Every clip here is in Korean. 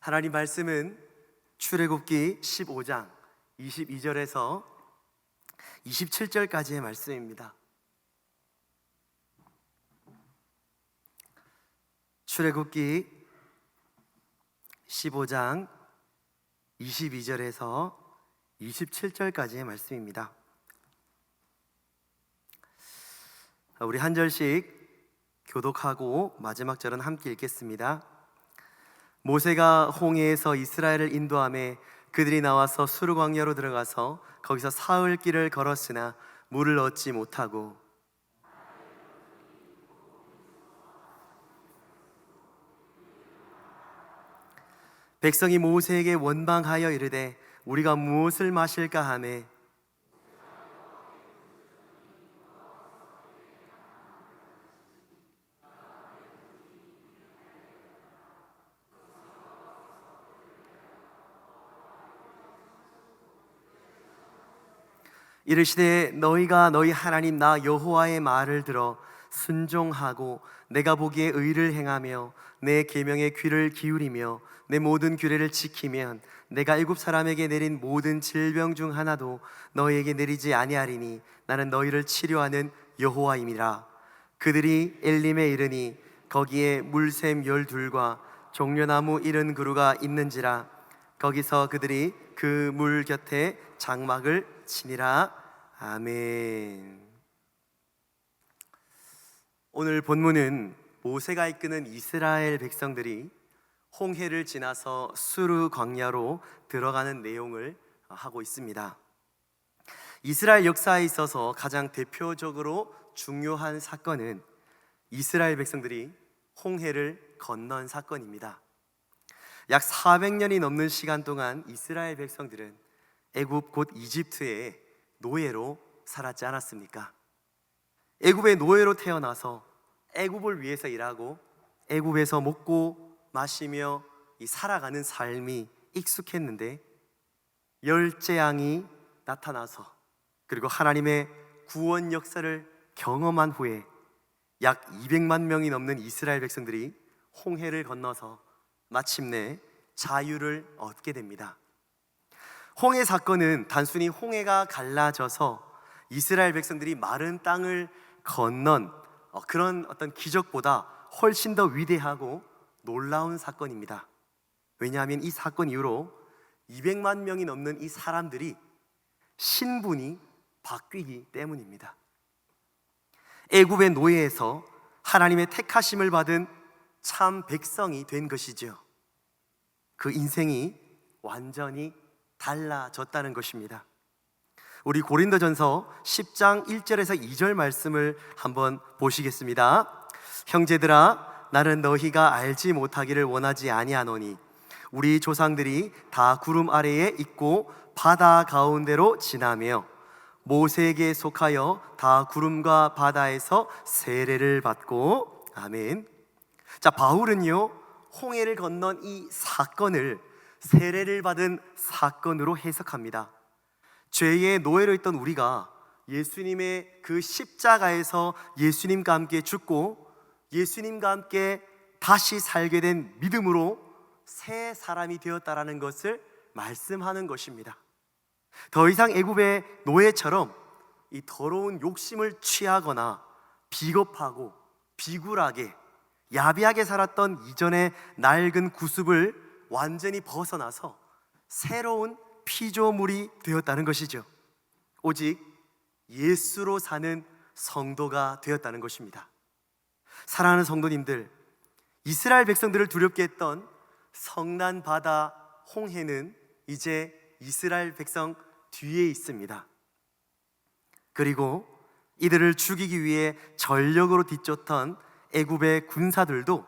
하나님 말씀은 출애굽기 15장 22절에서 27절까지의 말씀입니다. 출애굽기 15장 22절에서 27절까지의 말씀입니다. 우리 한 절씩 교독하고 마지막 절은 함께 읽겠습니다. 모세가 홍해에서 이스라엘을 인도하며 그들이 나와서 수르 광야로 들어가서 거기서 사흘 길을 걸었으나 물을 얻지 못하고 백성이 모세에게 원망하여 이르되 우리가 무엇을 마실까 하매 이르시되 너희가 너희 하나님 나 여호와의 말을 들어 순종하고 내가 보기에 의를 행하며 내 계명에 귀를 기울이며 내 모든 규례를 지키면 내가 애굽 사람에게 내린 모든 질병 중 하나도 너희에게 내리지 아니하리니 나는 너희를 치료하는 여호와임이라. 그들이 엘림에 이르니 거기에 물샘 12과 종려나무 70그루가 있는지라. 거기서 그들이 그 물 곁에 장막을 치니라. 아멘. 오늘 본문은 모세가 이끄는 이스라엘 백성들이 홍해를 지나서 수르 광야로 들어가는 내용을 하고 있습니다. 이스라엘 역사에 있어서 가장 대표적으로 중요한 사건은 이스라엘 백성들이 홍해를 건넌 사건입니다. 약 400년이 넘는 시간 동안 이스라엘 백성들은 애굽 곧 이집트의 노예로 살았지 않았습니까? 애굽의 노예로 태어나서 애굽을 위해서 일하고 애굽에서 먹고 마시며 살아가는 삶이 익숙했는데 열재앙이 나타나서 그리고 하나님의 구원 역사를 경험한 후에 약 200만 명이 넘는 이스라엘 백성들이 홍해를 건너서 마침내 자유를 얻게 됩니다. 홍해 사건은 단순히 홍해가 갈라져서 이스라엘 백성들이 마른 땅을 건넌 그런 어떤 기적보다 훨씬 더 위대하고 놀라운 사건입니다. 왜냐하면 이 사건 이후로 200만 명이 넘는 이 사람들이 신분이 바뀌기 때문입니다. 애굽의 노예에서 하나님의 택하심을 받은 참 백성이 된 것이죠. 그 인생이 완전히 달라졌다는 것입니다. 우리 고린도전서 10장 1절에서 2절 말씀을 한번 보시겠습니다. 형제들아 나는 너희가 알지 못하기를 원하지 아니하노니 우리 조상들이 다 구름 아래에 있고 바다 가운데로 지나며 모세에게 속하여 다 구름과 바다에서 세례를 받고 아멘. 자, 바울은요 홍해를 건넌 이 사건을 세례를 받은 사건으로 해석합니다. 죄의 노예로 있던 우리가 예수님의 그 십자가에서 예수님과 함께 죽고 예수님과 함께 다시 살게 된 믿음으로 새 사람이 되었다라는 것을 말씀하는 것입니다. 더 이상 애굽의 노예처럼 이 더러운 욕심을 취하거나 비겁하고 비굴하게 야비하게 살았던 이전의 낡은 구습을 완전히 벗어나서 새로운 피조물이 되었다는 것이죠. 오직 예수로 사는 성도가 되었다는 것입니다. 사랑하는 성도님들, 이스라엘 백성들을 두렵게 했던 성난 바다 홍해는 이제 이스라엘 백성 뒤에 있습니다. 그리고 이들을 죽이기 위해 전력으로 뒤쫓던 애굽의 군사들도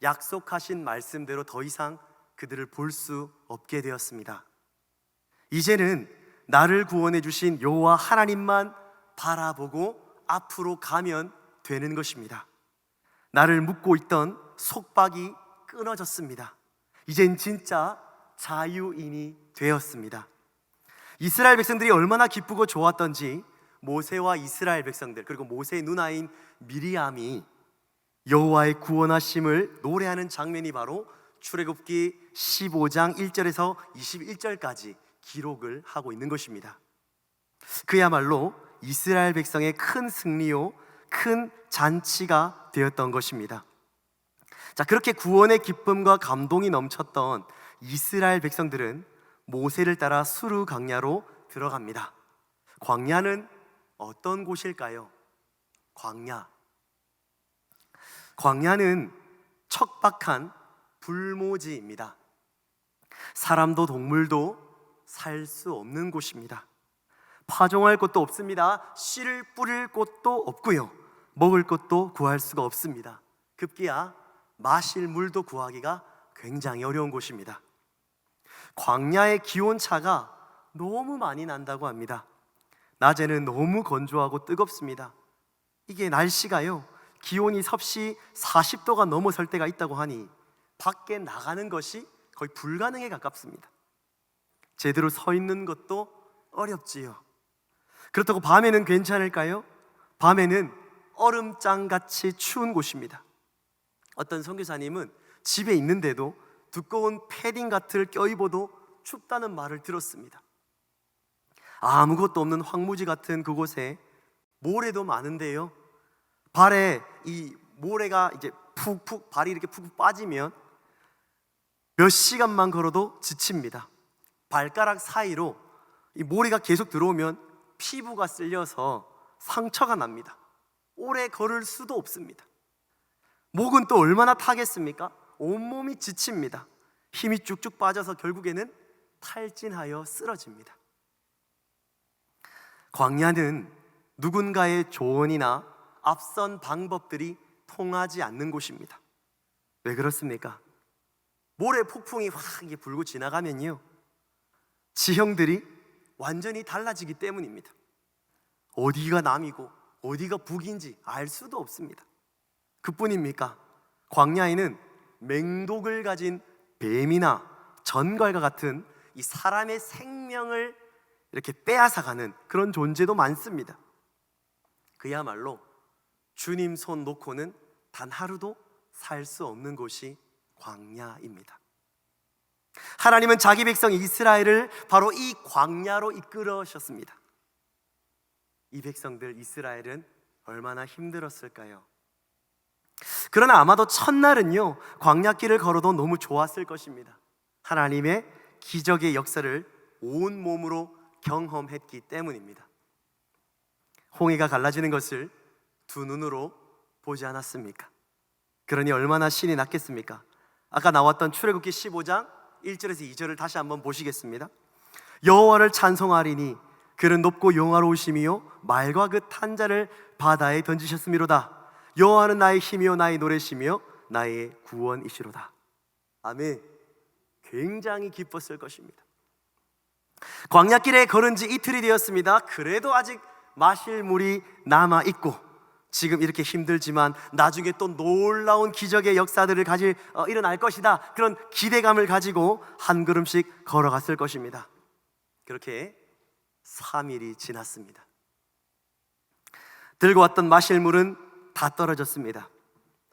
약속하신 말씀대로 더 이상 그들을 볼 수 없게 되었습니다. 이제는 나를 구원해 주신 여호와 하나님만 바라보고 앞으로 가면 되는 것입니다. 나를 묶고 있던 속박이 끊어졌습니다. 이젠 진짜 자유인이 되었습니다. 이스라엘 백성들이 얼마나 기쁘고 좋았던지 모세와 이스라엘 백성들 그리고 모세의 누나인 미리암이 여호와의 구원하심을 노래하는 장면이 바로 출애굽기 15장 1절에서 21절까지 기록을 하고 있는 것입니다. 그야말로 이스라엘 백성의 큰 승리요, 큰 잔치가 되었던 것입니다. 자, 그렇게 구원의 기쁨과 감동이 넘쳤던 이스라엘 백성들은 모세를 따라 수르 광야로 들어갑니다. 광야는 어떤 곳일까요? 광야는 척박한 불모지입니다. 사람도 동물도 살 수 없는 곳입니다. 파종할 곳도 없습니다. 씨를 뿌릴 곳도 없고요, 먹을 것도 구할 수가 없습니다. 급기야 마실 물도 구하기가 굉장히 어려운 곳입니다. 광야의 기온차가 너무 많이 난다고 합니다. 낮에는 너무 건조하고 뜨겁습니다. 이게 날씨가요, 기온이 섭씨 40도가 넘어설 때가 있다고 하니 밖에 나가는 것이 거의 불가능에 가깝습니다. 제대로 서 있는 것도 어렵지요. 그렇다고 밤에는 괜찮을까요? 밤에는 얼음장같이 추운 곳입니다. 어떤 선교사님은 집에 있는데도 두꺼운 패딩 같은 걸 껴입어도 춥다는 말을 들었습니다. 아무것도 없는 황무지 같은 그곳에 모래도 많은데요, 발에 이 모래가 이제 푹푹, 발이 이렇게 푹푹 빠지면 몇 시간만 걸어도 지칩니다. 발가락 사이로 이 모래가 계속 들어오면 피부가 쓸려서 상처가 납니다. 오래 걸을 수도 없습니다. 목은 또 얼마나 타겠습니까? 온몸이 지칩니다. 힘이 쭉쭉 빠져서 결국에는 탈진하여 쓰러집니다. 광야는 누군가의 조언이나 앞선 방법들이 통하지 않는 곳입니다. 왜 그렇습니까? 모래 폭풍이 확 불고 지나가면요, 지형들이 완전히 달라지기 때문입니다. 어디가 남이고 어디가 북인지 알 수도 없습니다. 그뿐입니까? 광야에는 맹독을 가진 뱀이나 전갈과 같은 이 사람의 생명을 이렇게 빼앗아가는 그런 존재도 많습니다. 그야말로 주님 손 놓고는 단 하루도 살 수 없는 곳이 광야입니다. 하나님은 자기 백성 이스라엘을 바로 이 광야로 이끌으셨습니다. 이 백성들 이스라엘은 얼마나 힘들었을까요? 그러나 아마도 첫날은요, 광야길을 걸어도 너무 좋았을 것입니다. 하나님의 기적의 역사를 온 몸으로 경험했기 때문입니다. 홍해가 갈라지는 것을 두 눈으로 보지 않았습니까? 그러니 얼마나 신이 났겠습니까? 아까 나왔던 출애굽기 15장 1절에서 2절을 다시 한번 보시겠습니다. 여호와를 찬송하리니 그는 높고 영화로우시며 말과 그 탄자를 바다에 던지셨음이로다. 여호와는 나의 힘이요 나의 노래시며 나의 구원이시로다. 아멘. 굉장히 기뻤을 것입니다. 광야길에 걸은 지 이틀이 되었습니다. 그래도 아직 마실 물이 남아있고 지금 이렇게 힘들지만 나중에 또 놀라운 기적의 역사들을 일어날 것이다, 그런 기대감을 가지고 한 걸음씩 걸어갔을 것입니다. 그렇게 3일이 지났습니다. 들고 왔던 마실 물은 다 떨어졌습니다.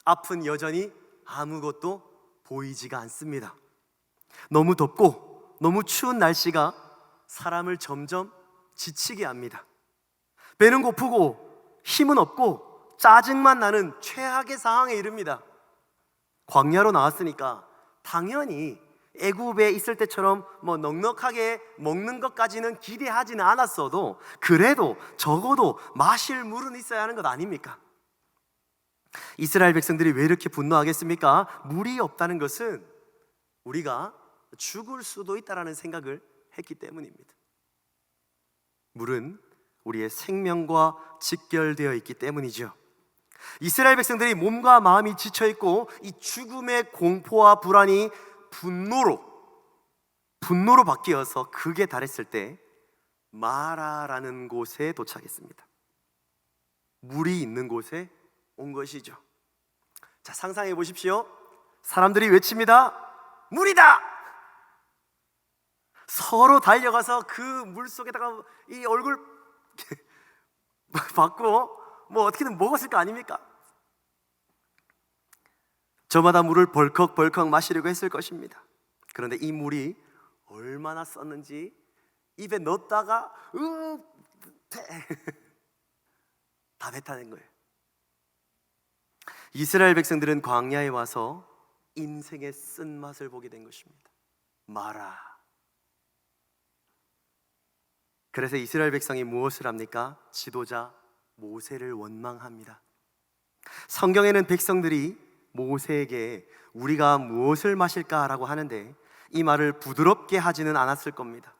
앞은 여전히 아무것도 보이지가 않습니다. 너무 덥고 너무 추운 날씨가 사람을 점점 지치게 합니다. 배는 고프고 힘은 없고 짜증만 나는 최악의 상황에 이릅니다. 광야로 나왔으니까 당연히 애굽에 있을 때처럼 넉넉하게 먹는 것까지는 기대하지는 않았어도 그래도 적어도 마실 물은 있어야 하는 것 아닙니까? 이스라엘 백성들이 왜 이렇게 분노하겠습니까? 물이 없다는 것은 우리가 죽을 수도 있다는 생각을 했기 때문입니다. 물은 우리의 생명과 직결되어 있기 때문이죠. 이스라엘 백성들이 몸과 마음이 지쳐있고 이 죽음의 공포와 불안이 분노로 바뀌어서 극에 달했을 때 마라라는 곳에 도착했습니다. 물이 있는 곳에 온 것이죠. 자, 상상해 보십시오. 사람들이 외칩니다. 물이다! 서로 달려가서 그 물 속에다가 이 얼굴 받고 어떻게든 먹었을 거 아닙니까? 저마다 물을 벌컥벌컥 마시려고 했을 것입니다. 그런데 이 물이 얼마나 썼는지 입에 넣었다가 다 뱉어낸 거예요. 이스라엘 백성들은 광야에 와서 인생의 쓴맛을 보게 된 것입니다. 마라. 그래서 이스라엘 백성이 무엇을 합니까? 지도자 모세를 원망합니다. 성경에는 백성들이 모세에게 우리가 무엇을 마실까라고 하는데 이 말을 부드럽게 하지는 않았을 겁니다.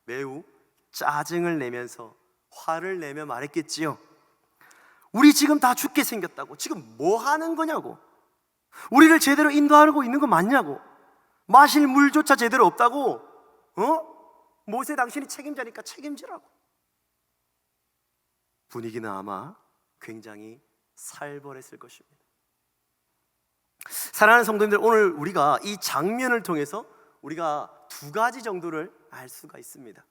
매우 짜증을 내면서 화를 내며 말했겠지요. 우리 지금 다 죽게 생겼다고. 지금 뭐 하는 거냐고. 우리를 제대로 인도하고 있는 거 맞냐고. 마실 물조차 제대로 없다고. 모세 당신이 책임자니까 책임지라고. 분위기는 아마 굉장히 살벌했을 것입니다. 사랑하는 성도님들, 오늘 우리가 이 장면을 통해서 우리가 두 가지 정도를 알 수가 있습니다.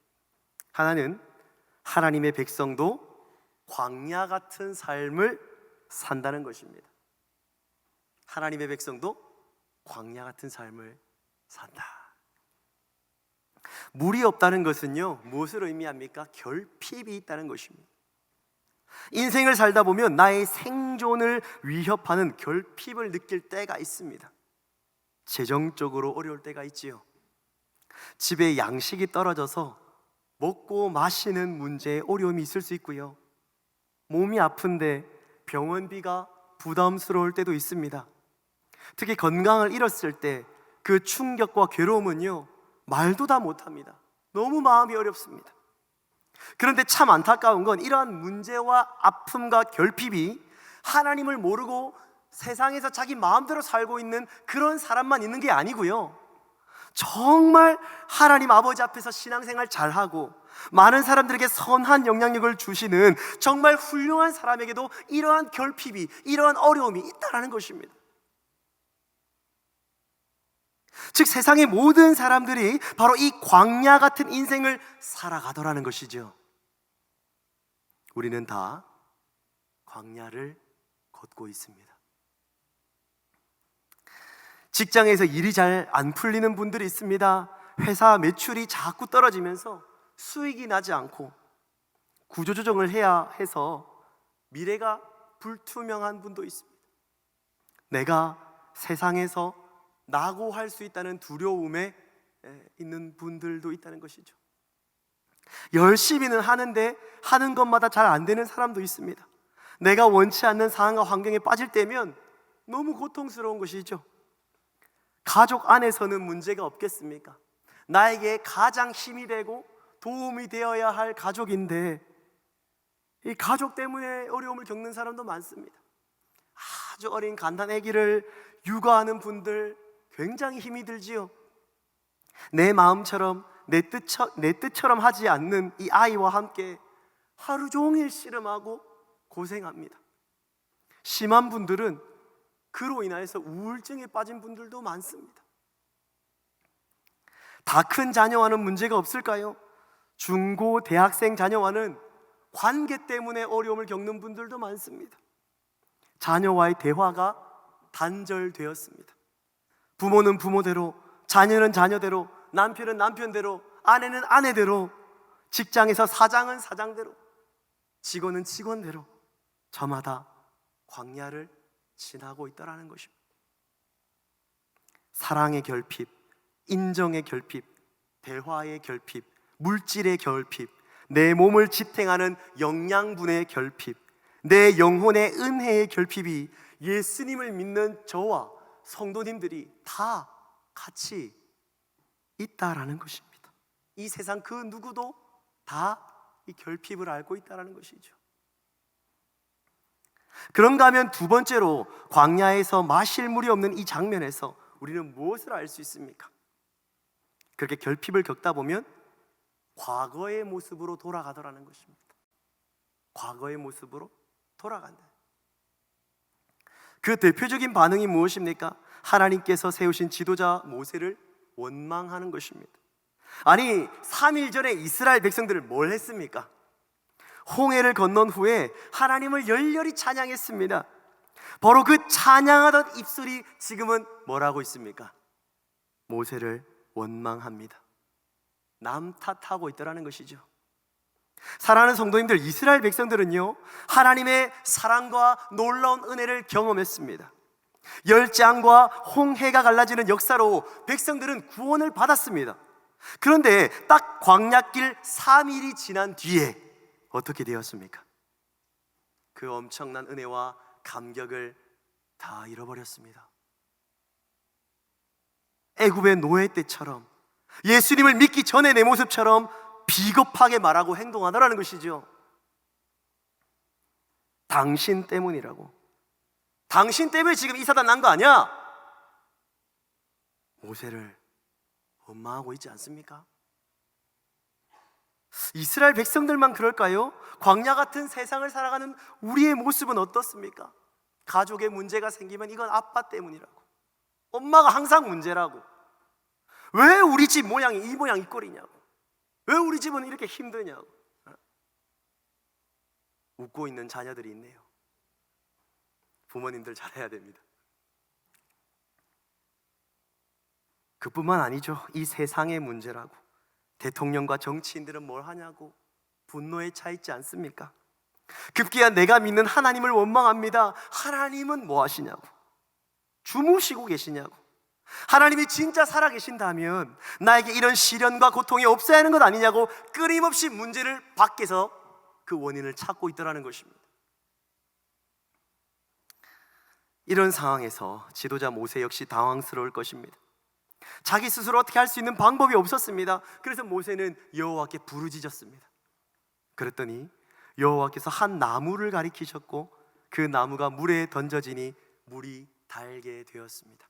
하나는 하나님의 백성도 광야 같은 삶을 산다는 것입니다. 하나님의 백성도 광야 같은 삶을 산다. 물이 없다는 것은요, 무엇을 의미합니까? 결핍이 있다는 것입니다. 인생을 살다 보면 나의 생존을 위협하는 결핍을 느낄 때가 있습니다. 재정적으로 어려울 때가 있지요. 집에 양식이 떨어져서 먹고 마시는 문제에 어려움이 있을 수 있고요. 몸이 아픈데 병원비가 부담스러울 때도 있습니다. 특히 건강을 잃었을 때 그 충격과 괴로움은요, 말도 다 못합니다. 너무 마음이 어렵습니다. 그런데 참 안타까운 건 이러한 문제와 아픔과 결핍이 하나님을 모르고 세상에서 자기 마음대로 살고 있는 그런 사람만 있는 게 아니고요, 정말 하나님 아버지 앞에서 신앙생활 잘하고 많은 사람들에게 선한 영향력을 주시는 정말 훌륭한 사람에게도 이러한 결핍이, 이러한 어려움이 있다는 것입니다. 즉 세상의 모든 사람들이 바로 이 광야 같은 인생을 살아가더라는 것이죠. 우리는 다 광야를 걷고 있습니다. 직장에서 일이 잘 안 풀리는 분들이 있습니다. 회사 매출이 자꾸 떨어지면서 수익이 나지 않고 구조조정을 해야 해서 미래가 불투명한 분도 있습니다. 내가 세상에서 나고 할 수 있다는 두려움에 있는 분들도 있다는 것이죠. 열심히는 하는데 하는 것마다 잘 안 되는 사람도 있습니다. 내가 원치 않는 상황과 환경에 빠질 때면 너무 고통스러운 것이죠. 가족 안에서는 문제가 없겠습니까? 나에게 가장 힘이 되고 도움이 되어야 할 가족인데 이 가족 때문에 어려움을 겪는 사람도 많습니다. 아주 어린 갓난 아기를 육아하는 분들 굉장히 힘이 들지요. 내 마음처럼 내 뜻처럼 하지 않는 이 아이와 함께 하루 종일 씨름하고 고생합니다. 심한 분들은 그로 인하여서 우울증에 빠진 분들도 많습니다. 다 큰 자녀와는 문제가 없을까요? 중고 대학생 자녀와는 관계 때문에 어려움을 겪는 분들도 많습니다. 자녀와의 대화가 단절되었습니다. 부모는 부모대로, 자녀는 자녀대로, 남편은 남편대로, 아내는 아내대로, 직장에서 사장은 사장대로, 직원은 직원대로 저마다 광야를 지나고 있다는 것입니다. 사랑의 결핍, 인정의 결핍, 대화의 결핍, 물질의 결핍, 내 몸을 지탱하는 영양분의 결핍, 내 영혼의 은혜의 결핍이 예수님을 믿는 저와 성도님들이 다 같이 있다라는 것입니다. 이 세상 그 누구도 다 이 결핍을 알고 있다라는 것이죠. 그런가 하면 두 번째로 광야에서 마실 물이 없는 이 장면에서 우리는 무엇을 알 수 있습니까? 그렇게 결핍을 겪다 보면 과거의 모습으로 돌아가더라는 것입니다. 과거의 모습으로 돌아간다. 그 대표적인 반응이 무엇입니까? 하나님께서 세우신 지도자 모세를 원망하는 것입니다. 아니 3일 전에 이스라엘 백성들을 뭘 했습니까? 홍해를 건넌 후에 하나님을 열렬히 찬양했습니다. 바로 그 찬양하던 입술이 지금은 뭐라고 있습니까? 모세를 원망합니다. 남 탓하고 있더라는 것이죠. 사랑하는 성도님들, 이스라엘 백성들은요, 하나님의 사랑과 놀라운 은혜를 경험했습니다. 열장과 홍해가 갈라지는 역사로 백성들은 구원을 받았습니다. 그런데 딱 광야길 3일이 지난 뒤에 어떻게 되었습니까? 그 엄청난 은혜와 감격을 다 잃어버렸습니다. 애굽의 노예 때처럼, 예수님을 믿기 전에 내 모습처럼 비겁하게 말하고 행동하더라는 것이죠. 당신 때문이라고. 당신 때문에 지금 이 사단 난 거 아니야? 모세를 원망하고 있지 않습니까? 이스라엘 백성들만 그럴까요? 광야 같은 세상을 살아가는 우리의 모습은 어떻습니까? 가족에 문제가 생기면 이건 아빠 때문이라고, 엄마가 항상 문제라고, 왜 우리 집 모양이 이 모양 이 꼴이냐고, 왜 우리 집은 이렇게 힘드냐고 웃고 있는 자녀들이 있네요. 부모님들 잘해야 됩니다. 그뿐만 아니죠. 이 세상의 문제라고 대통령과 정치인들은 뭘 하냐고 분노에 차 있지 않습니까? 급기야 내가 믿는 하나님을 원망합니다. 하나님은 뭐 하시냐고, 주무시고 계시냐고. 하나님이 진짜 살아계신다면 나에게 이런 시련과 고통이 없어야 하는 것 아니냐고 끊임없이 문제를 밖에서 그 원인을 찾고 있더라는 것입니다. 이런 상황에서 지도자 모세 역시 당황스러울 것입니다. 자기 스스로 어떻게 할 수 있는 방법이 없었습니다. 그래서 모세는 여호와께 부르짖었습니다. 그랬더니 여호와께서 한 나무를 가리키셨고 그 나무가 물에 던져지니 물이 달게 되었습니다.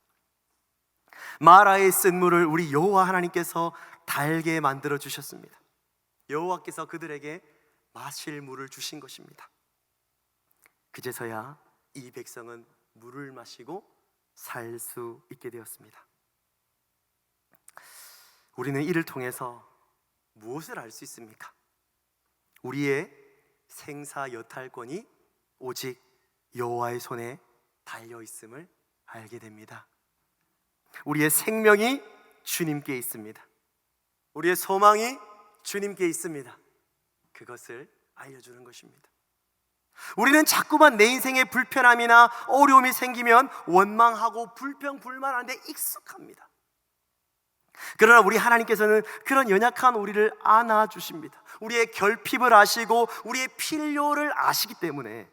마라에 쓴 물을 우리 여호와 하나님께서 달게 만들어 주셨습니다. 여호와께서 그들에게 마실 물을 주신 것입니다. 그제서야 이 백성은 물을 마시고 살 수 있게 되었습니다. 우리는 이를 통해서 무엇을 알 수 있습니까? 우리의 생사 여탈권이 오직 여호와의 손에 달려 있음을 알게 됩니다. 우리의 생명이 주님께 있습니다. 우리의 소망이 주님께 있습니다. 그것을 알려주는 것입니다. 우리는 자꾸만 내 인생에 불편함이나 어려움이 생기면 원망하고 불평불만하는데 익숙합니다. 그러나 우리 하나님께서는 그런 연약한 우리를 안아주십니다. 우리의 결핍을 아시고 우리의 필요를 아시기 때문에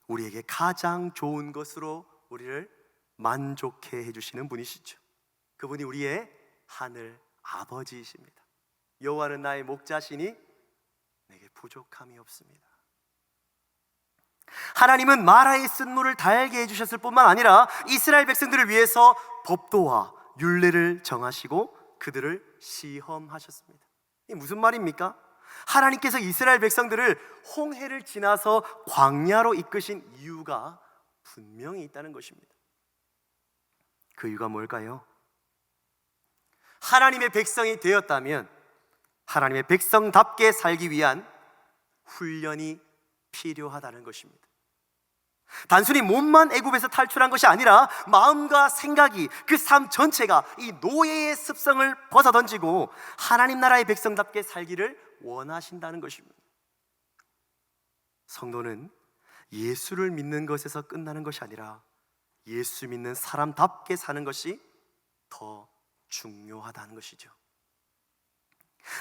우리에게 가장 좋은 것으로 우리를 만족해 해주시는 분이시죠. 그분이 우리의 하늘 아버지이십니다. 여호와는 나의 목자시니 내게 부족함이 없습니다. 하나님은 마라에 쓴 물을 달게 해주셨을 뿐만 아니라 이스라엘 백성들을 위해서 법도와 율례를 정하시고 그들을 시험하셨습니다. 이게 무슨 말입니까? 하나님께서 이스라엘 백성들을 홍해를 지나서 광야로 이끄신 이유가 분명히 있다는 것입니다. 그 이유가 뭘까요? 하나님의 백성이 되었다면 하나님의 백성답게 살기 위한 훈련이 필요하다는 것입니다. 단순히 몸만 애굽에서 탈출한 것이 아니라 마음과 생각이, 그 삶 전체가 이 노예의 습성을 벗어던지고 하나님 나라의 백성답게 살기를 원하신다는 것입니다. 성도는 예수를 믿는 것에서 끝나는 것이 아니라 예수 믿는 사람답게 사는 것이 더 중요하다는 것이죠.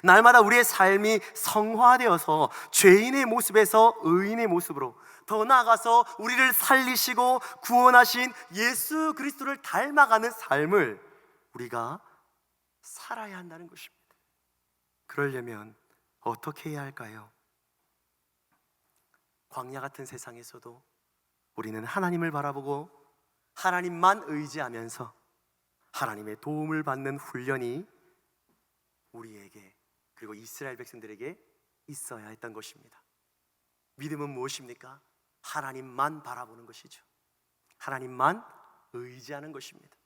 날마다 우리의 삶이 성화되어서 죄인의 모습에서 의인의 모습으로, 더 나아가서 우리를 살리시고 구원하신 예수 그리스도를 닮아가는 삶을 우리가 살아야 한다는 것입니다. 그러려면 어떻게 해야 할까요? 광야 같은 세상에서도 우리는 하나님을 바라보고 하나님만 의지하면서 하나님의 도움을 받는 훈련이 우리에게, 그리고 이스라엘 백성들에게 있어야 했던 것입니다. 믿음은 무엇입니까? 하나님만 바라보는 것이죠. 하나님만 의지하는 것입니다.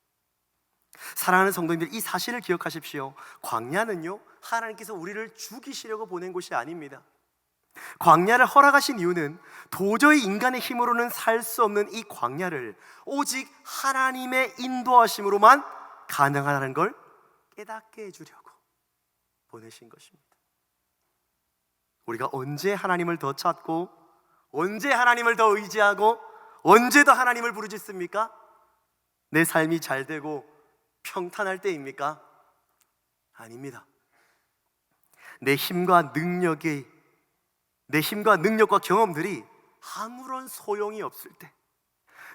사랑하는 성도님들, 이 사실을 기억하십시오. 광야는요, 하나님께서 우리를 죽이시려고 보낸 곳이 아닙니다. 광야를 허락하신 이유는 도저히 인간의 힘으로는 살 수 없는 이 광야를 오직 하나님의 인도하심으로만 가능하다는 걸 깨닫게 해주려고 보내신 것입니다. 우리가 언제 하나님을 더 찾고, 언제 하나님을 더 의지하고, 언제 더 하나님을 부르짖습니까? 내 삶이 잘 되고 평탄할 때입니까? 아닙니다. 내 힘과 능력과 경험들이 아무런 소용이 없을 때,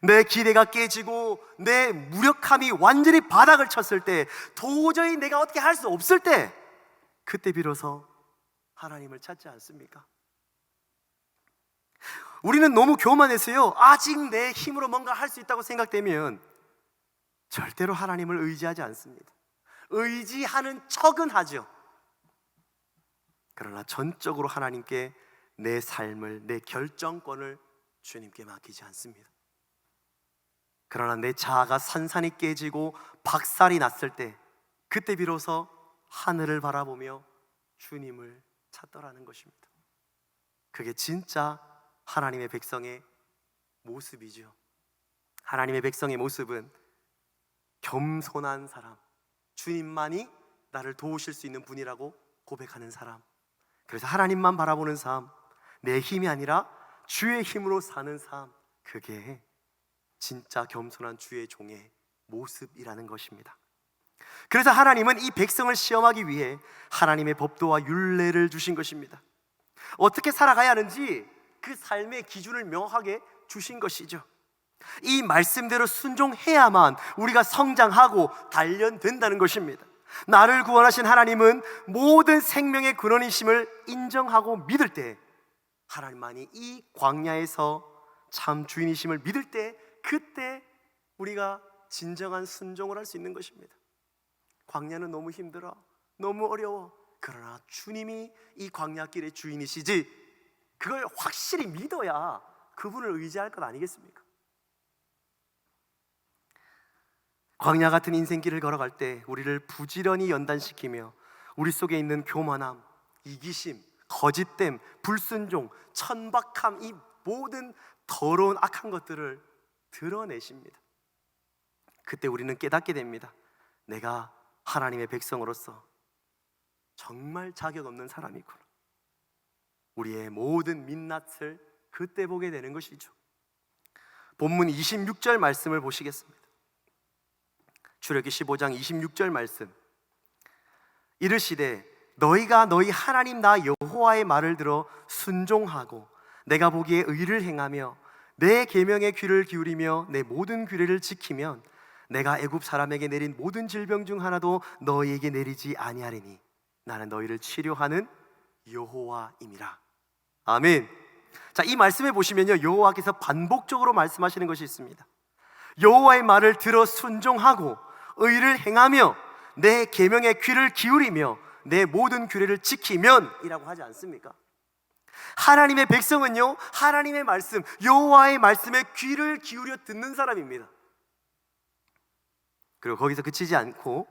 내 기대가 깨지고 내 무력함이 완전히 바닥을 쳤을 때, 도저히 내가 어떻게 할 수 없을 때, 그때 비로소 하나님을 찾지 않습니까? 우리는 너무 교만해서요, 아직 내 힘으로 뭔가 할 수 있다고 생각되면 절대로 하나님을 의지하지 않습니다. 의지하는 척은 하죠. 그러나 전적으로 하나님께 내 삶을, 내 결정권을 주님께 맡기지 않습니다. 그러나 내 자아가 산산이 깨지고 박살이 났을 때, 그때 비로소 하늘을 바라보며 주님을 찾더라는 것입니다. 그게 진짜 하나님의 백성의 모습이죠. 하나님의 백성의 모습은 겸손한 사람, 주님만이 나를 도우실 수 있는 분이라고 고백하는 사람, 그래서 하나님만 바라보는 삶, 내 힘이 아니라 주의 힘으로 사는 삶, 그게 진짜 겸손한 주의 종의 모습이라는 것입니다. 그래서 하나님은 이 백성을 시험하기 위해 하나님의 법도와 율례를 주신 것입니다. 어떻게 살아가야 하는지 그 삶의 기준을 명확하게 주신 것이죠. 이 말씀대로 순종해야만 우리가 성장하고 단련된다는 것입니다. 나를 구원하신 하나님은 모든 생명의 근원이심을 인정하고 믿을 때, 하나님만이 이 광야에서 참 주인이심을 믿을 때, 그때 우리가 진정한 순종을 할 수 있는 것입니다. 광야는 너무 힘들어, 너무 어려워. 그러나 주님이 이 광야길의 주인이시지, 그걸 확실히 믿어야 그분을 의지할 것 아니겠습니까? 광야 같은 인생길을 걸어갈 때 우리를 부지런히 연단시키며 우리 속에 있는 교만함, 이기심, 거짓됨, 불순종, 천박함, 이 모든 더러운 악한 것들을 드러내십니다. 그때 우리는 깨닫게 됩니다. 내가 하나님의 백성으로서 정말 자격 없는 사람이구나. 우리의 모든 민낯을 그때 보게 되는 것이죠. 본문 26절 말씀을 보시겠습니다. 출애굽기 15장 26절 말씀. 이르시되 너희가 너희 하나님 나 여호와의 말을 들어 순종하고 내가 보기에 의를 행하며 내 계명에 귀를 기울이며 내 모든 규례를 지키면 내가 애굽 사람에게 내린 모든 질병 중 하나도 너희에게 내리지 아니하리니 나는 너희를 치료하는 여호와임이라. 아멘. 자, 이 말씀에 보시면요, 여호와께서 반복적으로 말씀하시는 것이 있습니다. 여호와의 말을 들어 순종하고 의를 행하며 내 계명에 귀를 기울이며 내 모든 규례를 지키면 이라고 하지 않습니까? 하나님의 백성은요, 하나님의 말씀, 여호와의 말씀에 귀를 기울여 듣는 사람입니다. 그리고 거기서 그치지 않고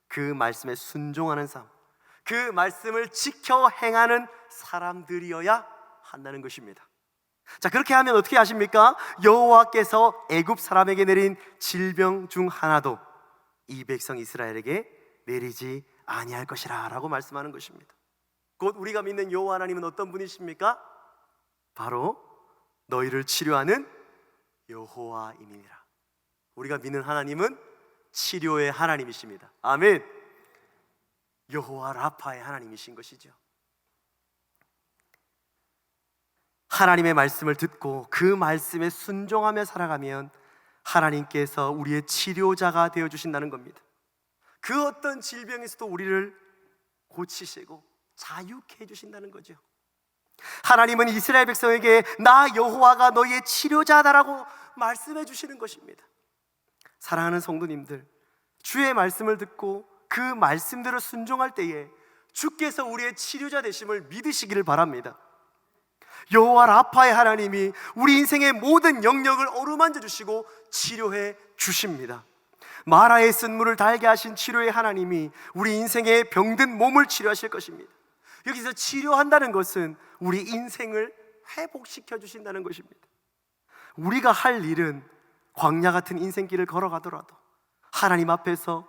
그 말씀에 순종하는 삶, 그 말씀을 지켜 행하는 사람들이어야 한다는 것입니다. 자, 그렇게 하면 어떻게 하십니까? 여호와께서 애굽 사람에게 내린 질병 중 하나도 이 백성 이스라엘에게 내리지 아니할 것이라 라고 말씀하는 것입니다. 곧 우리가 믿는 여호와 하나님은 어떤 분이십니까? 바로 너희를 치료하는 여호와임이니라. 우리가 믿는 하나님은 치료의 하나님이십니다. 아멘. 여호와 라파의 하나님이신 것이죠. 하나님의 말씀을 듣고 그 말씀에 순종하며 살아가면 하나님께서 우리의 치료자가 되어주신다는 겁니다. 그 어떤 질병에서도 우리를 고치시고 자유케 해주신다는 거죠. 하나님은 이스라엘 백성에게 나 여호와가 너희의 치료자다라고 말씀해 주시는 것입니다. 사랑하는 성도님들, 주의 말씀을 듣고 그 말씀대로 순종할 때에 주께서 우리의 치료자 되심을 믿으시기를 바랍니다. 여호와 라파의 하나님이 우리 인생의 모든 영역을 어루만져 주시고 치료해 주십니다. 마라의 쓴물을 달게 하신 치료의 하나님이 우리 인생의 병든 몸을 치료하실 것입니다. 여기서 치료한다는 것은 우리 인생을 회복시켜 주신다는 것입니다. 우리가 할 일은 광야 같은 인생길을 걸어가더라도 하나님 앞에서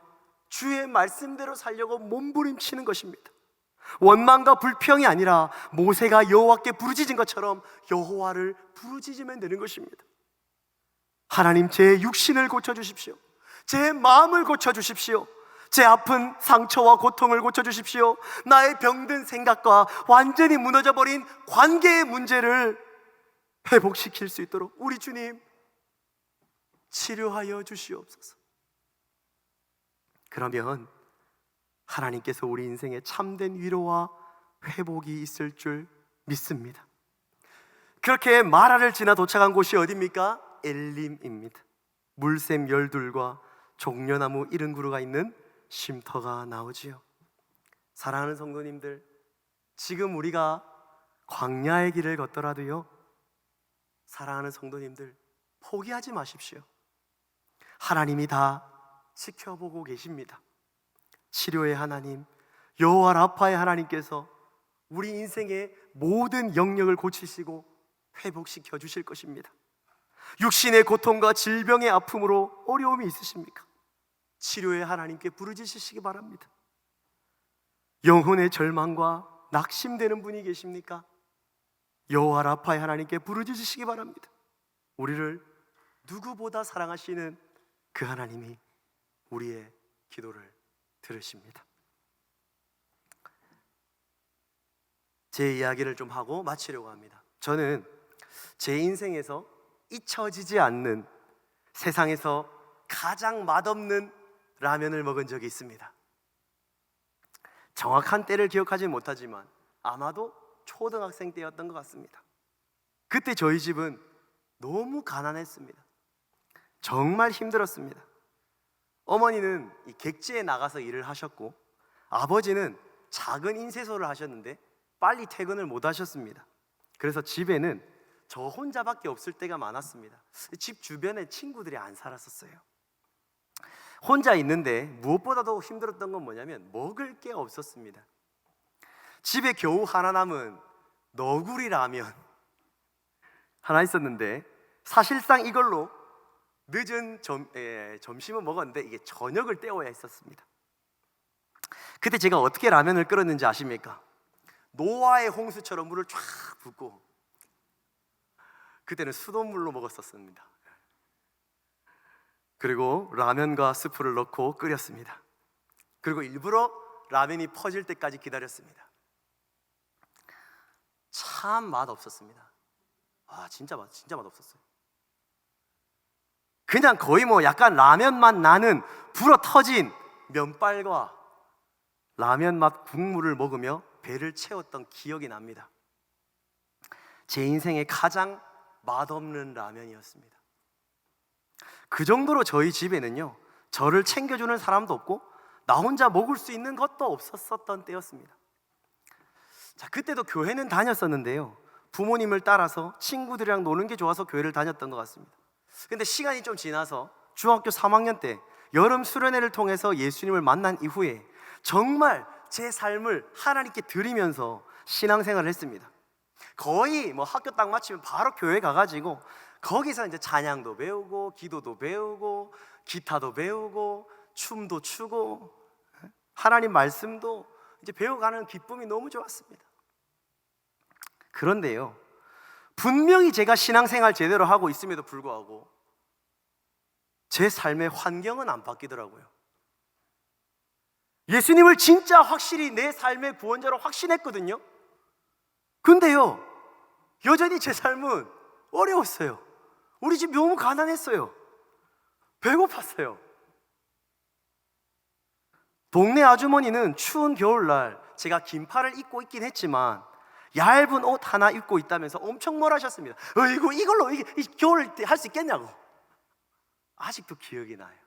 주의 말씀대로 살려고 몸부림치는 것입니다. 원망과 불평이 아니라 모세가 여호와께 부르짖은 것처럼 여호와를 부르짖으면 되는 것입니다. 하나님, 제 육신을 고쳐주십시오. 제 마음을 고쳐주십시오. 제 아픈 상처와 고통을 고쳐주십시오. 나의 병든 생각과 완전히 무너져버린 관계의 문제를 회복시킬 수 있도록 우리 주님 치료하여 주시옵소서. 그러면 하나님께서 우리 인생에 참된 위로와 회복이 있을 줄 믿습니다. 그렇게 마라를 지나 도착한 곳이 어디입니까? 엘림입니다. 물샘 12과 종려나무 70그루가 있는 쉼터가 나오지요. 사랑하는 성도님들, 지금 우리가 광야의 길을 걷더라도요, 사랑하는 성도님들, 포기하지 마십시오. 하나님이 다 지켜보고 계십니다. 치료의 하나님, 여호와 라파의 하나님께서 우리 인생의 모든 영역을 고치시고 회복시켜 주실 것입니다. 육신의 고통과 질병의 아픔으로 어려움이 있으십니까? 치료의 하나님께 부르짖으시기 바랍니다. 영혼의 절망과 낙심되는 분이 계십니까? 여호와 라파의 하나님께 부르짖으시기 바랍니다. 우리를 누구보다 사랑하시는 그 하나님이 우리의 기도를 들으십니다. 제 이야기를 좀 하고 마치려고 합니다. 저는 제 인생에서 잊혀지지 않는 세상에서 가장 맛없는 라면을 먹은 적이 있습니다. 정확한 때를 기억하지 못하지만 아마도 초등학생 때였던 것 같습니다. 그때 저희 집은 너무 가난했습니다. 정말 힘들었습니다. 어머니는 이 객지에 나가서 일을 하셨고 아버지는 작은 인쇄소를 하셨는데 빨리 퇴근을 못 하셨습니다. 그래서 집에는 저 혼자밖에 없을 때가 많았습니다. 집 주변에 친구들이 안 살았었어요. 혼자 있는데 무엇보다도 힘들었던 건 뭐냐면 먹을 게 없었습니다. 집에 겨우 하나 남은 너구리 라면 하나 있었는데 사실상 이걸로 늦은 점심은 먹었는데 이게 저녁을 때워야 했었습니다. 그때 제가 어떻게 라면을 끓였는지 아십니까? 노아의 홍수처럼 물을 쫙 붓고 그때는 수돗물로 먹었었습니다. 그리고 라면과 스프를 넣고 끓였습니다. 그리고 일부러 라면이 퍼질 때까지 기다렸습니다. 참 맛없었습니다. 진짜 맛없었어요. 그냥 거의 뭐 약간 라면 맛 나는 불어 터진 면발과 라면 맛 국물을 먹으며 배를 채웠던 기억이 납니다. 제 인생의 가장 맛없는 라면이었습니다. 그 정도로 저희 집에는요, 저를 챙겨주는 사람도 없고 나 혼자 먹을 수 있는 것도 없었던 때였습니다. 자, 그때도 교회는 다녔었는데요, 부모님을 따라서 친구들이랑 노는 게 좋아서 교회를 다녔던 것 같습니다. 근데 시간이 좀 지나서 중학교 3학년 때 여름 수련회를 통해서 예수님을 만난 이후에 정말 제 삶을 하나님께 드리면서 신앙생활을 했습니다. 거의 뭐 학교 딱 마치면 바로 교회 가가지고 거기서 이제 찬양도 배우고 기도도 배우고 기타도 배우고 춤도 추고 하나님 말씀도 이제 배워가는 기쁨이 너무 좋았습니다. 그런데요, 분명히 제가 신앙생활 제대로 하고 있음에도 불구하고 제 삶의 환경은 안 바뀌더라고요. 예수님을 진짜 확실히 내 삶의 구원자로 확신했거든요. 근데요, 여전히 제 삶은 어려웠어요. 우리 집 너무 가난했어요. 배고팠어요. 동네 아주머니는 추운 겨울날 제가 긴팔을 입고 있긴 했지만 얇은 옷 하나 입고 있다면서 엄청 뭘 하셨습니다. 어이구, 이걸로 이 겨울 할 수 있겠냐고. 아직도 기억이 나요.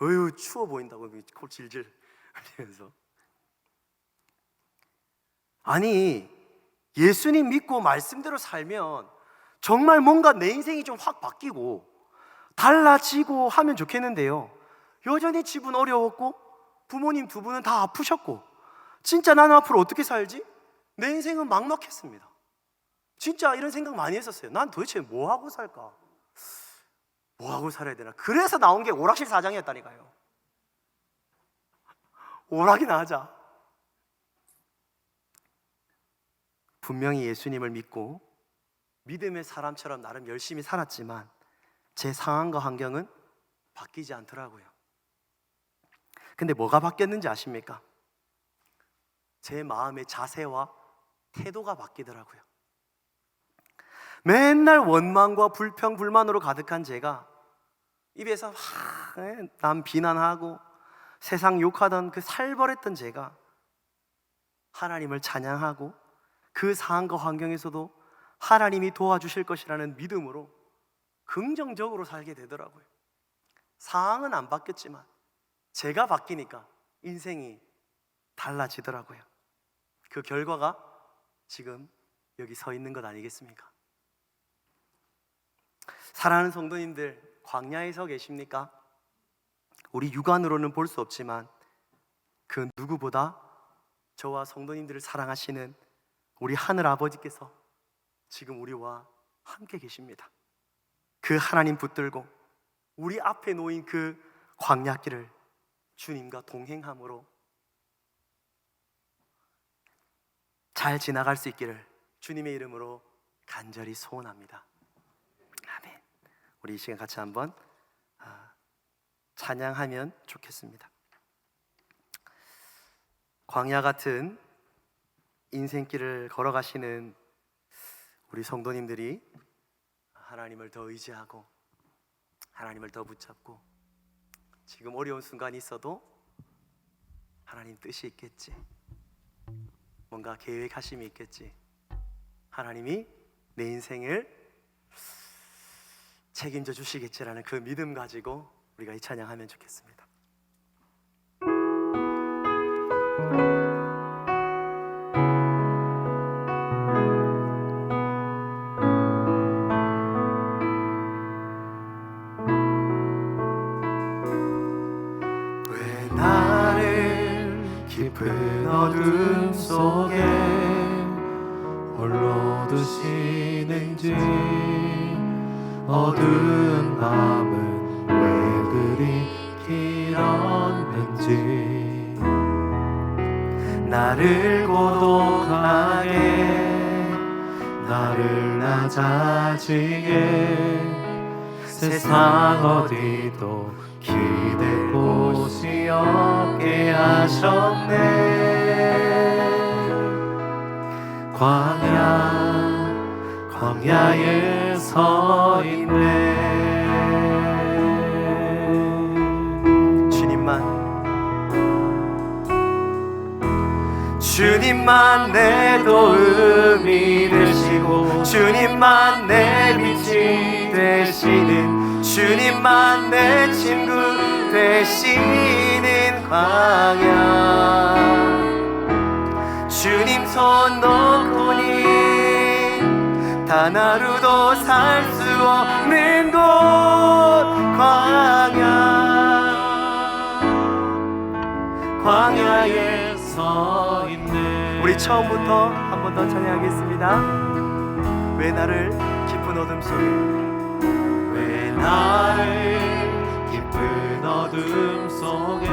어휴, 추워 보인다고 코 질질 흘리면서. 아니, 예수님 믿고 말씀대로 살면 정말 뭔가 내 인생이 좀 확 바뀌고 달라지고 하면 좋겠는데요, 여전히 집은 어려웠고 부모님 두 분은 다 아프셨고 진짜 나는 앞으로 어떻게 살지? 내 인생은 막막했습니다. 진짜 이런 생각 많이 했었어요. 난 도대체 뭐하고 살까? 뭐하고 살아야 되나? 그래서 나온 게 오락실 사장이었다니까요. 오락이나 하자. 분명히 예수님을 믿고 믿음의 사람처럼 나름 열심히 살았지만 제 상황과 환경은 바뀌지 않더라고요. 근데 뭐가 바뀌었는지 아십니까? 제 마음의 자세와 태도가 바뀌더라고요. 맨날 원망과 불평, 불만으로 가득한 제가 입에서 남 비난하고 세상 욕하던 그 살벌했던 제가 하나님을 찬양하고 그 상황과 환경에서도 하나님이 도와주실 것이라는 믿음으로 긍정적으로 살게 되더라고요. 상황은 안 바뀌었지만 제가 바뀌니까 인생이 달라지더라고요. 그 결과가 지금 여기 서 있는 것 아니겠습니까? 사랑하는 성도님들, 광야에 서 계십니까? 우리 육안으로는 볼 수 없지만 그 누구보다 저와 성도님들을 사랑하시는 우리 하늘 아버지께서 지금 우리와 함께 계십니다. 그 하나님 붙들고 우리 앞에 놓인 그 광야길을 주님과 동행함으로 잘 지나갈 수 있기를 주님의 이름으로 간절히 소원합니다. 아멘. 우리 이 시간 같이 한번 찬양하면 좋겠습니다. 광야 같은 인생길을 걸어가시는 우리 성도님들이 하나님을 더 의지하고 하나님을 더 붙잡고 지금 어려운 순간이 있어도 하나님 뜻이 있겠지, 뭔가 계획하심이 있겠지, 하나님이 내 인생을 책임져 주시겠지라는 그 믿음 가지고 우리가 이 찬양하면 좋겠습니다. 왜 나를 깊은 어둠 속에 홀로 두시는지, 어두운 밤은 왜 그리 길었는지, 나를 고독하게 나를 낮아지게 세상 어디도 기댈 곳이 없게 하셨네. 광야에 서 있네. 주님만 내 도움이 되시고 주님만 내 빛이 되시는, 주님만 내 친구 되시는 광야. 주님 손 놓고니 단 하루도 살 수 없는 곳 광야에 서 있네. 우리 처음부터 한 번 더 찬양하겠습니다. 왜 나를 깊은 어둠 속에, 왜 나를 깊은 어둠 속에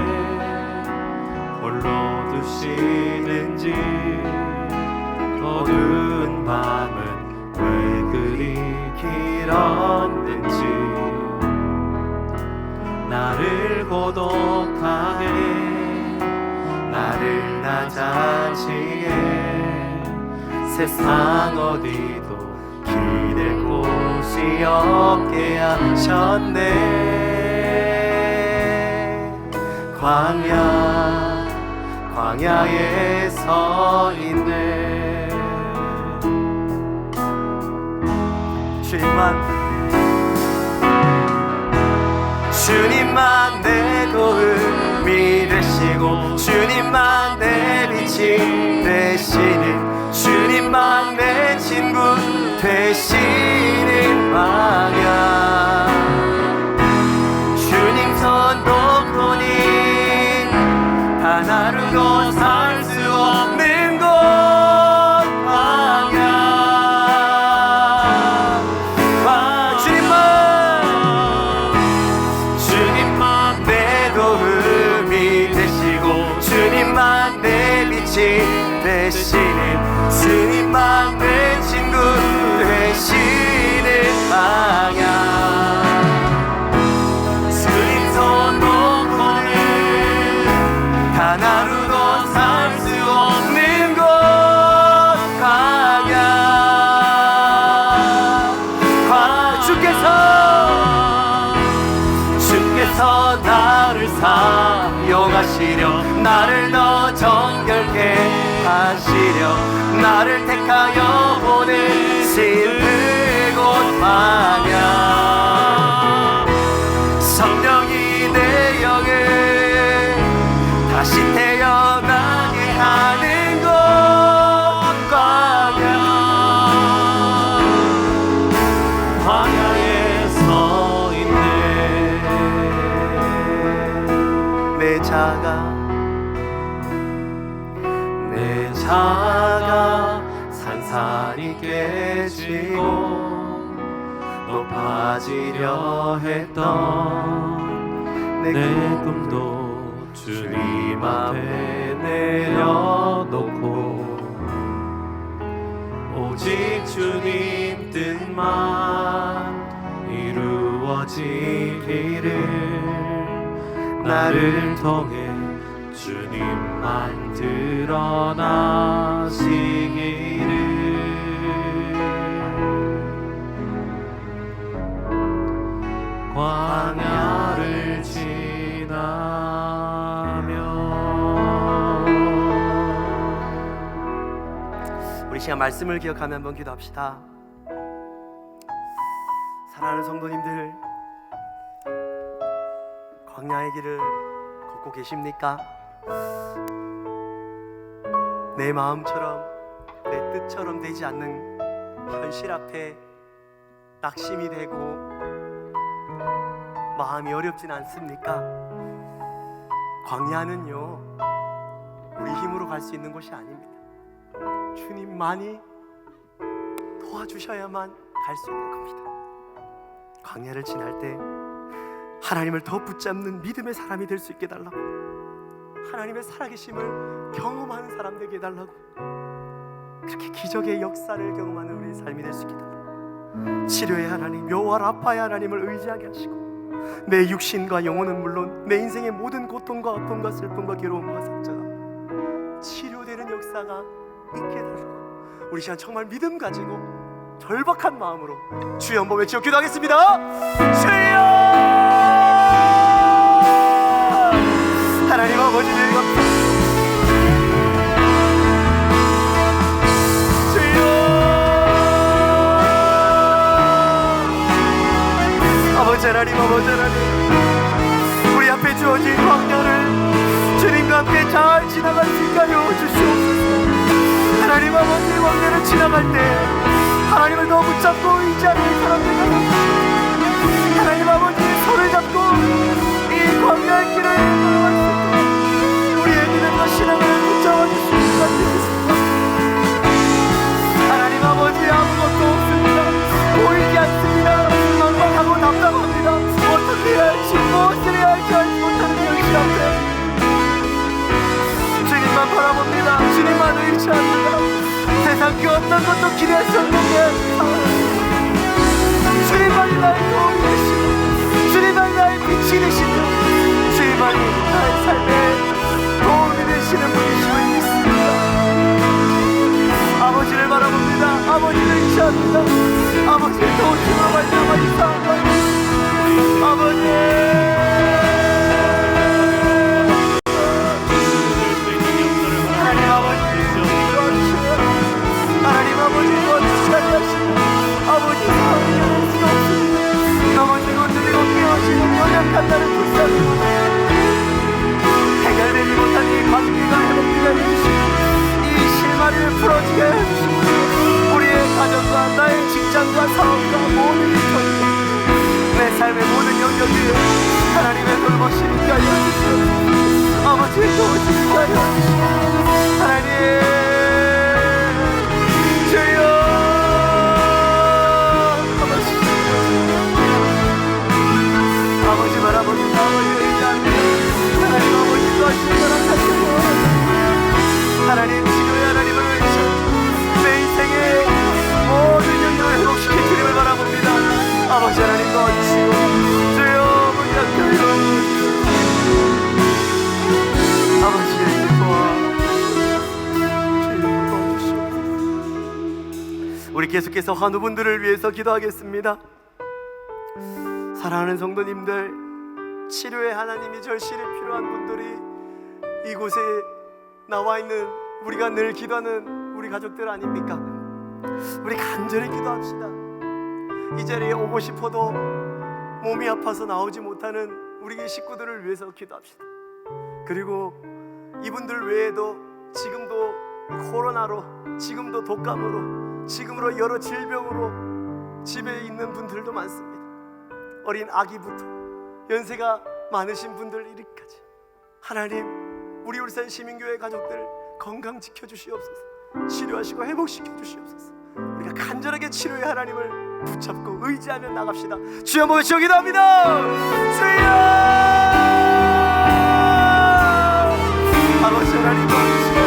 홀로 두시는지, 어두운 밤은 왜 그리 길었는지, 나를 고독하게 나를 낮아지게 세상 어디도 기댈 곳이 없게 하셨네. 광야에 서 있네. 주님만 내 도움이 되시고 주님만 내 빛이 되시는, 주님만 내 친구 되시는 광야. 주님 손 놓고니 단 하루도 살 수 되시는 주님만 내 친구 되시는 방향 주님 손 놓고는 단 하루도 살 수 없는 곳 주께서 나를 사용하시려 나를 더 정결케 하시려 나를 택하여 보내신 그곳 방향 성령이 내 영을 다시 태어나게 하는 곳 광야에 서 있네 내 자가 산산이 깨지고 높아지려 했던 내 꿈도 주님 앞에 내려놓고 오직 주님 뜻만 이루어지기를 나를 통해 주님만 드러나시기를 광야를 지나며 우리 시간 말씀을 기억하며 한번 기도합시다. 사랑하는 성도님들, 광야의 길을 걷고 계십니까? 내 마음처럼 내 뜻처럼 되지 않는 현실 앞에 낙심이 되고 마음이 어렵진 않습니까? 광야는요 우리 힘으로 갈 수 있는 곳이 아닙니다. 주님만이 도와주셔야만 갈 수 있는 겁니다. 광야를 지날 때 하나님을 더 붙잡는 믿음의 사람이 될 수 있게 해달라고, 하나님의 살아계심을 경험하는 사람 되게 해달라고, 그렇게 기적의 역사를 경험하는 우리의 삶이 될 수 있게 해달라고, 치료의 하나님, 여호와 라파의 하나님을 의지하게 하시고 내 육신과 영혼은 물론 내 인생의 모든 고통과 아픔과 슬픔과 괴로움과 상처가 치료되는 역사가 있게 해달라고, 우리 시간 정말 믿음 가지고 절박한 마음으로 주여 한번 외치고 기도하겠습니다. 주여! 하나님 아버지를 주여! 아버지 하나님, 아버지 하나님, 우리 앞에 주어진 광야를 주님과 함께 잘 지나갈 수 있게 하여 주시옵소서. 하나님 아버지, 광야를 지나갈 때 하나님을 더 붙잡고 의지하는 사람들 되게 하옵소서. 하나님 아버지, 손을 잡고 이 광야의 길을 걸어갈 수 있게 우리의 믿음과 신앙을 붙잡아 주시기 바랍니다. 하나님 아버지, 아무것도 없습니다. 보이지 않습니다. 막막하고 답답합니다. 어떻게 해야 할지, 무엇을 해야 할지 알지 못하는 현실 앞에 주님만 바라봅니다. 주님만 의지합니다. 세상 그 어떤 것도 기대할 수 없는데 주님만이 나의 도움이 되시고 주님만이 나의 빛이 되시고 주님만이 나의 삶에 도움이 되시는 분이심을 믿습니다. 아버지를 바라봅니다. 아버지를 의지합니다. 아버지의 도우심으로 말미암아 이 상황을 아버지 하나님 아버지 도와주시게 하시고 아버지 상황이 여길 수가 없습니다. 넘어지고 들리고 깨어지고 연약한 나를 불쌍히고 해결되지 못한 이 관계가 회복되게 해주시고 이 실마리를 풀어지게 해주시고 우리의 가정과 나의 직장과 사업과 계속해서 환우분들을 위해서 기도하겠습니다. 사랑하는 성도님들, 치료의 하나님이 절실히 필요한 분들이 이곳에 나와 있는 우리가 늘 기도하는 우리 가족들 아닙니까? 우리 간절히 기도합시다. 이 자리에 오고 싶어도 몸이 아파서 나오지 못하는 우리 식구들을 위해서 기도합시다. 그리고 이분들 외에도 지금도 코로나로, 지금도 독감으로, 지금으로 여러 질병으로 집에 있는 분들도 많습니다. 어린 아기부터 연세가 많으신 분들 이르기까지 하나님, 우리 울산 시민교회 가족들 건강 지켜주시옵소서. 치료하시고 회복시켜 주시옵소서. 우리가 간절하게 치료의 하나님을 붙잡고 의지하며 나갑시다. 주여 한번 외쳐 기도합니다. 주여, 아버지 하나님 도와주시옵소서.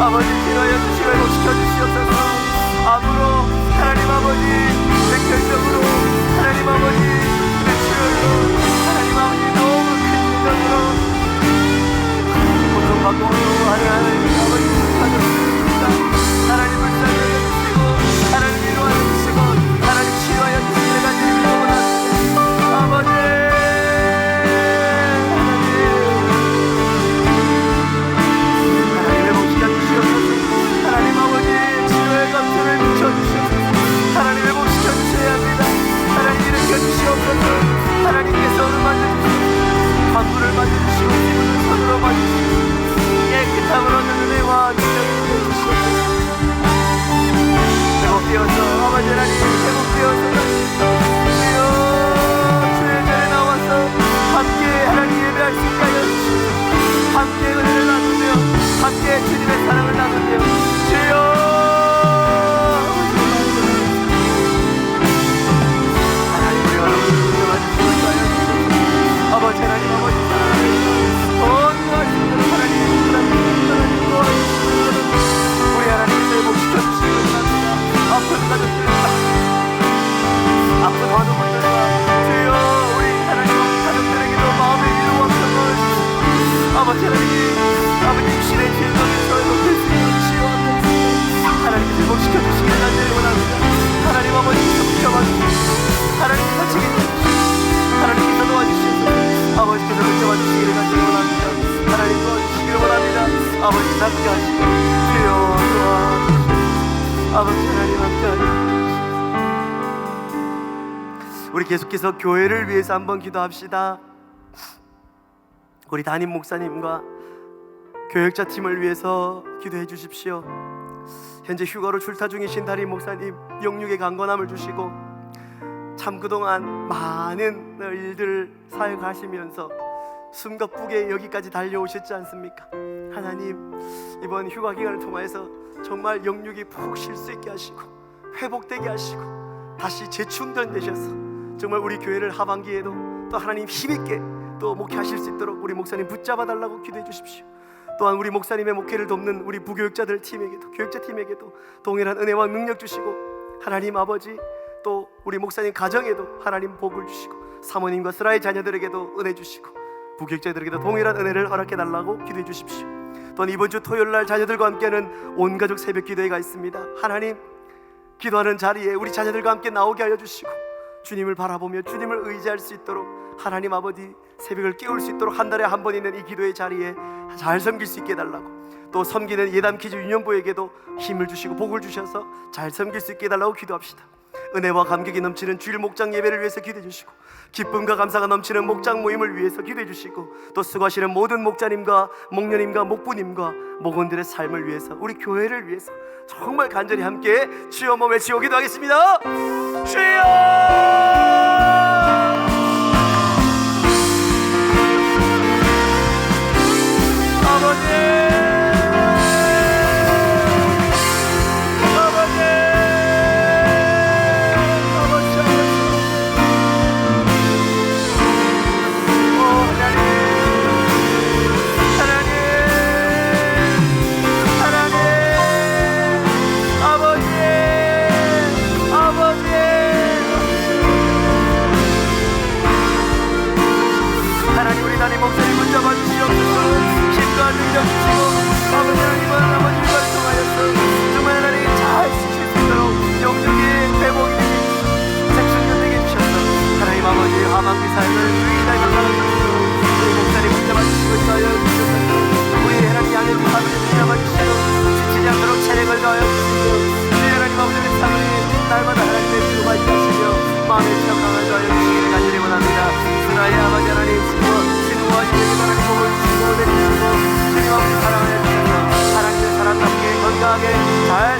아버지 기도하여 주시고 회복시켜 주시옵소서. 암으로 하나님 아버지, 백혈병으로 하나님 아버지, 뇌출혈로 하나님 아버지, 너무 큰 질병으로 고통받고 하나님 아버지 가져주십니다. 하나님 불쌍히 여겨주시고 하나님 위로하여 주시고 하나님 치료하여 주시기를 간절히 기도합니다. 아버지 하나님 아버지, 치료의 감사를 붙여주시옵소서. 하나님 회복시켜 주셔야 합니다. 하나님 일으켜 주시옵소서. 하나님께서 오늘 만져주시옵소서. 환부를 만져주시고 기분을 손으로 만져주시고 깨끗함을 얻는 은혜와 능력을 주시옵소서. 회복되어서 아버지 하나님 회복되어서 주여, 주의 전에 나와서 함께 하나님 예배할 수 있게 하여 주시옵소서. 함께 은혜를 나누며 함께 주님의 사랑을 나누며 주여, 하나님 우리 여러분을 인정하시고 인도하여 주시옵소서. 아버지 하나님 아버지 사랑하시고 건강하시는 하나님 도와주시옵소서. 우리 하나님께서 회복시켜 주시기 바랍니다. 아픈 가족들, 아픈 환우분들과 주여, 우리 하나님 가족들에게도 마음의 위로와 평강을 주시옵소서. 아버지 하나님, 아버지 신의 질병에서 회복될 수 있는 치유하옵소서. 하나님께서 회복시켜 주시기를 간절히 원합니다. 하나님 아버지께서 붙잡아 주시옵소서. 하나님께서 책임져 주시옵소서. 하나님께서 도와주시옵소서. 아버지께서 붙잡아 주시기를 간절히 원합니다. 하나님 도와주시기를 원합니다. 아버지 함께 하시고 주여 도와주시옵소서. 아버지 하나님 함께 하시옵소서. 우리 계속해서 교회를 위해서 한번 기도합시다. 우리 담임 목사님과 교역자 팀을 위해서 기도해 주십시오. 현재 휴가로 출타 중이신 담임 목사님, 영육의 강건함을 주시고 참 그동안 많은 일들을 사역하시면서 숨가쁘게 여기까지 달려오셨지 않습니까? 하나님, 이번 휴가 기간을 통해서 정말 영육이 푹 쉴 수 있게 하시고 회복되게 하시고 다시 재충전되셔서 정말 우리 교회를 하반기에도 또 하나님 힘있게 또 목회하실 수 있도록 우리 목사님 붙잡아 달라고 기도해 주십시오. 또한 우리 목사님의 목회를 돕는 우리 부교육자들 팀에게도, 교육자 팀에게도 동일한 은혜와 능력 주시고 하나님 아버지, 또 우리 목사님 가정에도 하나님 복을 주시고 사모님과 스라의 자녀들에게도 은혜 주시고 부교육자들에게도 동일한 은혜를 허락해 달라고 기도해 주십시오. 또한 이번 주 토요일 날 자녀들과 함께하는 온가족 새벽 기도회가 있습니다. 하나님, 기도하는 자리에 우리 자녀들과 함께 나오게 하여 주시고 주님을 바라보며 주님을 의지할 수 있도록 하나님 아버지 새벽을 깨울 수 있도록 한 달에 한 번 있는 이 기도의 자리에 잘 섬길 수 있게 해달라고, 또 섬기는 예담키즈 유년부에게도 힘을 주시고 복을 주셔서 잘 섬길 수 있게 해달라고 기도합시다. 은혜와 감격이 넘치는 주일 목장 예배를 위해서 기도해 주시고 기쁨과 감사가 넘치는 목장 모임을 위해서 기도해 주시고 또 수고하시는 모든 목자님과 목녀님과 목부님과 목원들의 삶을 위해서 우리 교회를 위해서 정말 간절히 함께 주여 한번 외치고 기도하겠습니다. 주여! 아버지,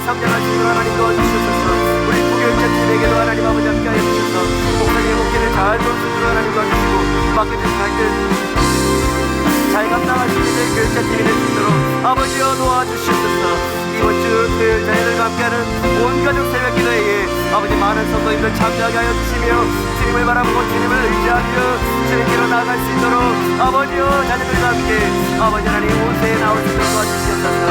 성장하시고 하나님 도와주셔서 우리 부교육자팀에게도 하나님 아버지 함께하여 주셔서 목사님의 목회를 잘 도와주시고 하나님 도와주시고 맡겨진 자들 잘 감당하시는 교육자팀이 될 수 있도록 아버지여 도와주시옵소서. 이번 주 토요일 자녀들과 함께하는 온 가족 새벽 기도회에 아버지 많은 성도님들 참여하게 하여 주시며 주님을 바라보고 주님을 의지하며 주님께로 나아갈 수 있도록 아버지여 자녀들과 함께 아버지 하나님 온 세에 나올 수 있도록 도와주시옵소서.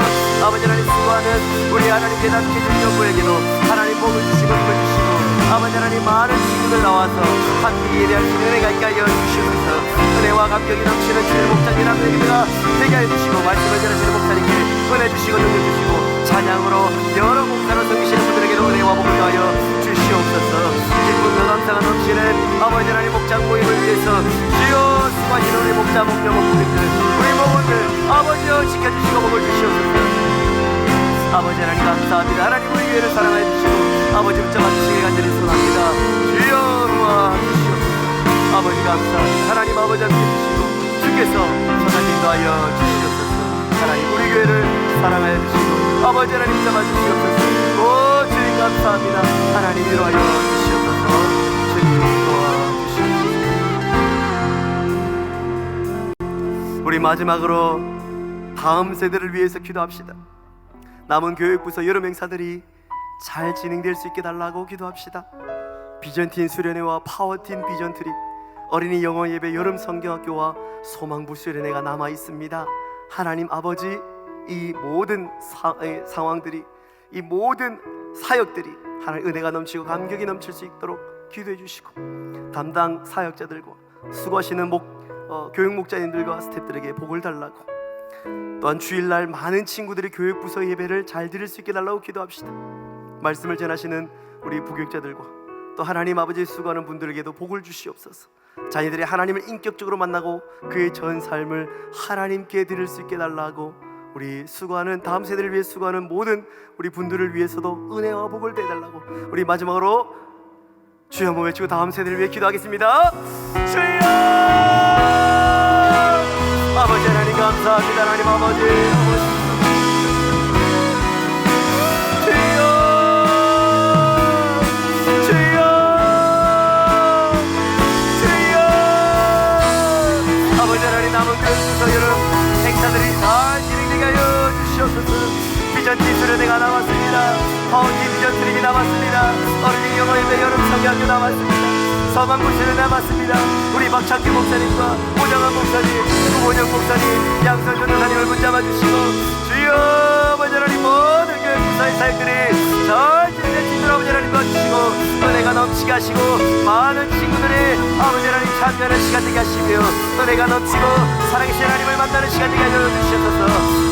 아버지 하나님 수고하는 우리 하나님 대답해 주신 여부에게도 하나님 복을 주시고 힘을 주시고 아버지 하나님 많은 친구들 나와서 함께 예배할 수 있는 은혜가 있게 하여 주시옵소서. 은혜와 감격이 넘치는 주의 목자님이라는 얘기가 되게 하여 주시고 말씀을 전하시는 목사님께 은혜 주시고 능력 주시고 찬양으로 여러 목사로 섬기시는 분들에게도 은혜와 복을 더하여 주시옵소서. 기쁨과 감사가 넘치는 아버지 하나님 목장 모임을 위해서 주여 수고하시는 우리 목자 목녀 목부님들 우리 모모들 아버지여 지켜주시고 복을 주시옵소서. 아버지 하나님 감사합니다. 하나님 우리 교회를 사랑하여 주시고 아버지 붙잡아 주시길 간절히 소원합니다. 주여 도와주시옵소서. 아버지 감사합니다. 하나님 아버지 함께 주시고 주께서 선한 인도하여 주시옵소서. 하나님 우리 교회를 사랑하여 주시고 아버지 하나님 잡아 주시옵소서. 오 주님 감사합니다. 하나님 위로하여 주시옵소서. 주님 도와주시옵소서. 우리 마지막으로 다음 세대를 위해서 기도합시다. 남은 교육부서 여러 행사들이 잘 진행될 수 있게 달라고 기도합시다. 비전팀 수련회와 파워팀 비전트립, 어린이 영어 예배, 여름 성경학교와 소망부 수련회가 남아 있습니다. 하나님 아버지 이 모든 상황들이 이 모든 사역들이 하나님 은혜가 넘치고 감격이 넘칠 수 있도록 기도해 주시고 담당 사역자들과 수고하시는 교육 목자님들과 스태프들에게 복을 달라고 또한 주일날 많은 친구들이 교육부서 예배를 잘 드릴 수 있게 달라고 기도합시다. 말씀을 전하시는 우리 부교육자들과 또 하나님 아버지 수고하는 분들에게도 복을 주시옵소서. 자녀들이 하나님을 인격적으로 만나고 그의 전 삶을 하나님께 드릴 수 있게 달라고 우리 수고하는 다음 세대를 위해 수고하는 모든 우리 분들을 위해서도 은혜와 복을 대달라고 우리 마지막으로 주여 한번 외치고 다음 세대를 위해 기도하겠습니다. 주여 아버지 하나님 감사합니다. 하나님 아버지 주여 아버지 하나님 남은 교육부서 여러 행사들이 잘 진행되게 하여 주시옵소서. 비전팀 수련회가 남았습니다. 파워팀 비전트립이 남았습니다. 어린이 영어 예배 여름 성경학교 남았습니다. 서방부 수련회 남았습니다. 우리 박창규 목사님과 오정환 목사님, 구본영 목사님, 양선 전도사님을 붙잡아 주시고 주여 아버지 하나님 모든 교육부서의 사역들이 잘 진행될 수 있도록 아버지 하나님 도와주시고 은혜가 넘치게 하시고 많은 친구들이 아버지 하나님 참여하는 시간 되게 하시며 은혜가 넘치고 살아계신 하나님을 만나는 시간 되게 하여 주시옵소서.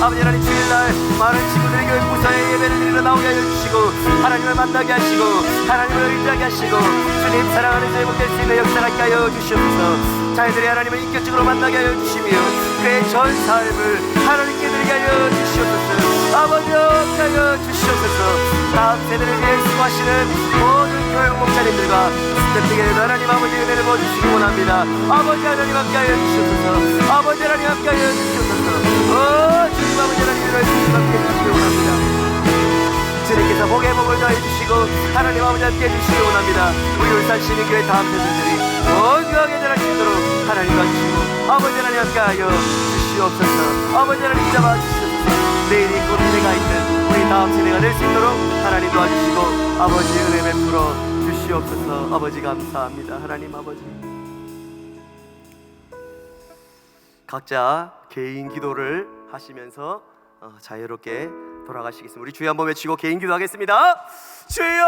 아버지 하나님 주일날 많은 친구들이 교육부서에 예배를 드리러 나오게 하여 주시고 하나님을 만나게 하시고 하나님을 의지하게 하시고 주님 사랑하는 저희 목될 수 있는 역사가 있게 하여 주시옵소서. 자녀들이 하나님을 인격적으로 만나게 하여 주시며 그의 전 삶을 하나님께 드리게 하여 주시옵소서. 아버지 하여 주시옵소서. 다음 세대를 위해 수고하시는 모든 교육 목사님들과 스태프에게도 하나님 아버지 은혜를 부어주시기 원합니다. 아버지 하나님 함께하여 주시옵소서. 아버지 하나님 함께하여 주시옵소서. 주님 아버지 하나님 은혜를 함께해 주시기 원합니다. 주님께서 복의 복을 더해 주시고 하나님 아버지 함께해 주시기 원합니다. 우리 울산 시민교회 다음 세대들이 건강하게 자랄 수 있도록 하나님 도와주시고 아버지 하나님 함께하여 주시옵소서. 아버지 하나님 잡아 주시옵소서. 내일이 곧 미래가 있는 우리 다음 세대가 될 수 있도록 하나님 도와주시고 아버지 은혜 베풀어 주시옵소서. 아버지 감사합니다. 하나님 아버지 각자 개인 기도를 하시면서 자유롭게 돌아가시겠습니다. 우리 주여 한번 외치고 개인 기도하겠습니다. 주여